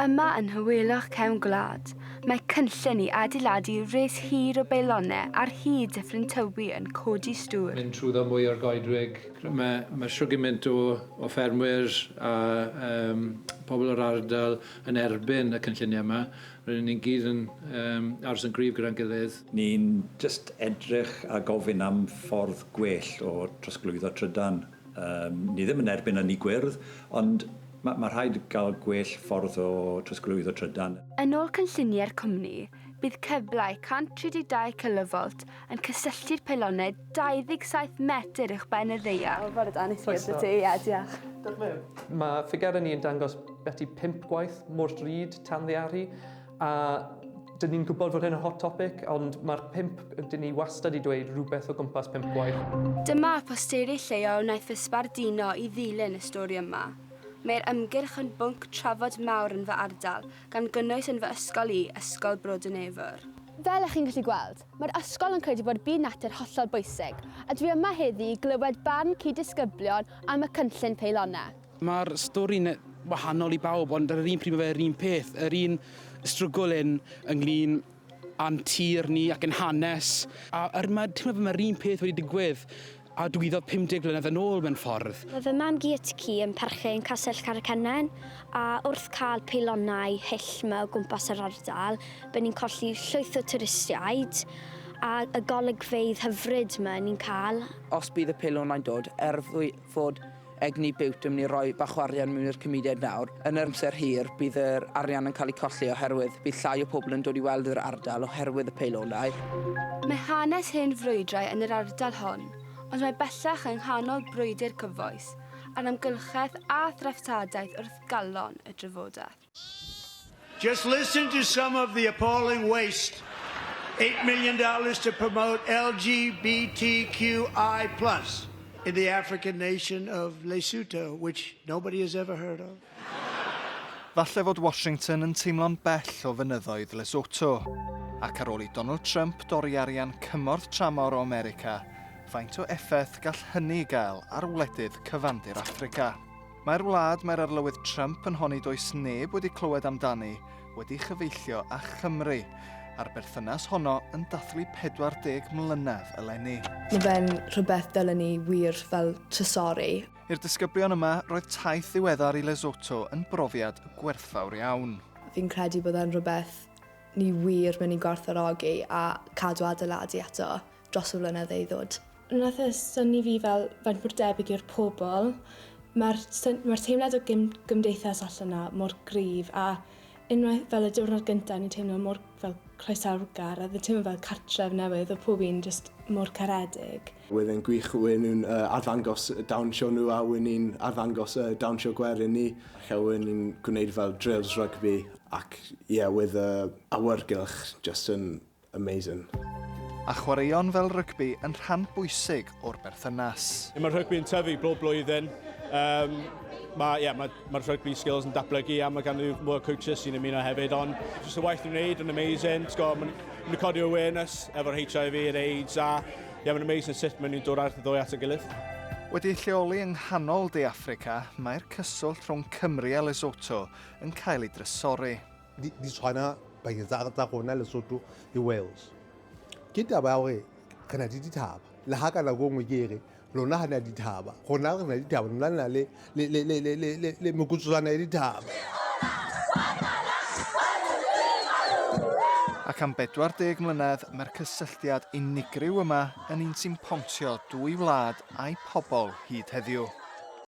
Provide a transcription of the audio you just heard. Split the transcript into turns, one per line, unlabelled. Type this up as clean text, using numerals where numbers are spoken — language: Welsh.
Yma yn Hywelwch Cefn Gwlad, mae cynllun i adeiladu res hir o beilonau ar hyd Dyffryn Tywi yn codi stŵr.
Mynd trwyddo mwy o'r goedwig. Mae siwgiment o ffermwyr a pobl o'r ardal yn erbyn y cynlluniau yma. Rydyn ni'n gyd yn aros yn gryf gyda'n gilydd.
Ni'n just edrych a gofyn am ffordd gwell o trosglwyddo trydan. Ni ddim yn erbyn yn ei gwyrdd, ond mae rhaid gael gwell ffordd o trosglwyddo trydan.
Yn ôl cynlluniau'r cwmni, bydd cyflau 132 kV yn cysylltu'r peilonau 27 metr uwch ben y ddaear.
Fod y dan eithaf y ti, ie, diolch.
Mae ffigerau ni yn dangos beti 5 gwaith mor drud tanddiaru, a dyn ni'n gwybod fod hyn yn hot topic, ond mae'r 5, dyn ni wastad i dweud rhywbeth o gwmpas 5 gwaith.
Dyma posteri lleol wnaeth ysbardino i ddilyn y stori yma. Mae'r ymgyrch yn bwnc trafod mawr yn fy ardal, gan gynnwys yn fy ysgol i, Ysgol Bro Nefr.
Fel ych chi'n gallu gweld, mae'r ysgol yn credu bod byd natur hollol bwysig, a dwi yma heddi i glywed barn cyd-disgyblion am y cynllun peilonau.
Mae'r stori'n wahanol i bawb, ond yr un pryd mae fe'r un peth, yr un strwgwlyn ynglyn a'n tir ni ac yn hanes. A mae'r un peth wedi digwydd a dwyddodd 50 blynedd yn ôl mewn ffordd.
Mae fy mam gu at ci yn parchu'n Castell Carcanen, a wrth cael peilonau hyll yma o gwmpas yr ardal, byddwn ni'n colli llwyth o twristiaid, a y golygfeydd hyfryd yma ni'n cael.
Os bydd y peilonau'n dod, fod egni biwt yn mynd i roi bach o arian mewn i'r cymuned nawr, yn yr amser hir bydd yr arian yn cael ei colli oherwydd bydd llai o pobl yn dod i weld yr ardal oherwydd y peilonau.
Mae hanes hen frwydrau yn yr ardal hon, ond mae bellach yng nghanol brwydr cyfoes, a'r amgylchedd a threftadaeth wrth galon y drafodaeth.
Just listen to some of the appalling waste. $8 million to promote LGBTQI+ in the African nation of Lesotho, which nobody has ever heard of.
Falle fod Washington yn teimlo'n bell o fynyddoedd Lesotho, ac ar ôl i Donald Trump dorri arian cymorth tramor o America, faint o effaith gall hynny gael ar wledydd cyfandir Affrica. Mae'r wlad mae'r arlywydd Trump yn honni does neb wedi clywed amdani wedi chyfeillio â Chymru, a'r berthynas honno yn dathlu 40 mlynedd eleni.
Mae fe'n rhywbeth dylen ni wir fel trysori.
I'r disgyblion yma, roedd taith ddiweddar i Lesotho yn brofiad gwerthfawr iawn.
Fi'n credu bod e'n rhywbeth ni wir mynd i gwerthfawrogi a cadw adeiladu eto dros y flynedd ei ddod. Nath syni fi fel faint mor debyg i'r pobl. Mae'r teimlad o gymdeithas allan yna mor gryf, a unwaith fel y diwrnod gyntaf ni'n teimlo mor fel croesawgar, a ddim teimlo fel cartref newydd, o pob un just mor caredig.
Wedd e'n gwych wyn nhw'n arddangos dawnsio nhw, a wyn ni'n arddangos dawnsio gwerin ni. Wyn ni'n gwneud fel drills rugby, ac wedd y awyrgylch just yn amazing.
A chwaraeon fel rygbi yn rhan bwysig o'r berthynas.
Mae'r rygbi yn tyfu bob blwyddyn. Mae'r rygbi skills yn datblygu, a mae gan nhw mwy o coaches sy'n ymuno hefyd, ond jyst y waith nhw'n gwneud yn amazing. Mae'n codi awareness efo'r HIV and AIDS, a mae'n amazing sut maen nhw'n dod ar y ddwy at y gilydd.
Wedi lleoli yng nghanol De Affrica, mae'r cyswllt rhwng Cymru a Lesotho yn cael ei drysori.
Di China bagi zakona Lesotho i Wales. Kita bawe kana di thaba. La haka la gongwe kere. Lona hana di thaba. Gona hana di thaba. Lona le mokutsana di thaba.
Ac am 40 mlynedd, mae'r cysylltiad unigryw yma yn un sy'n pontio dwy wlad a'i pobl hyd heddiw.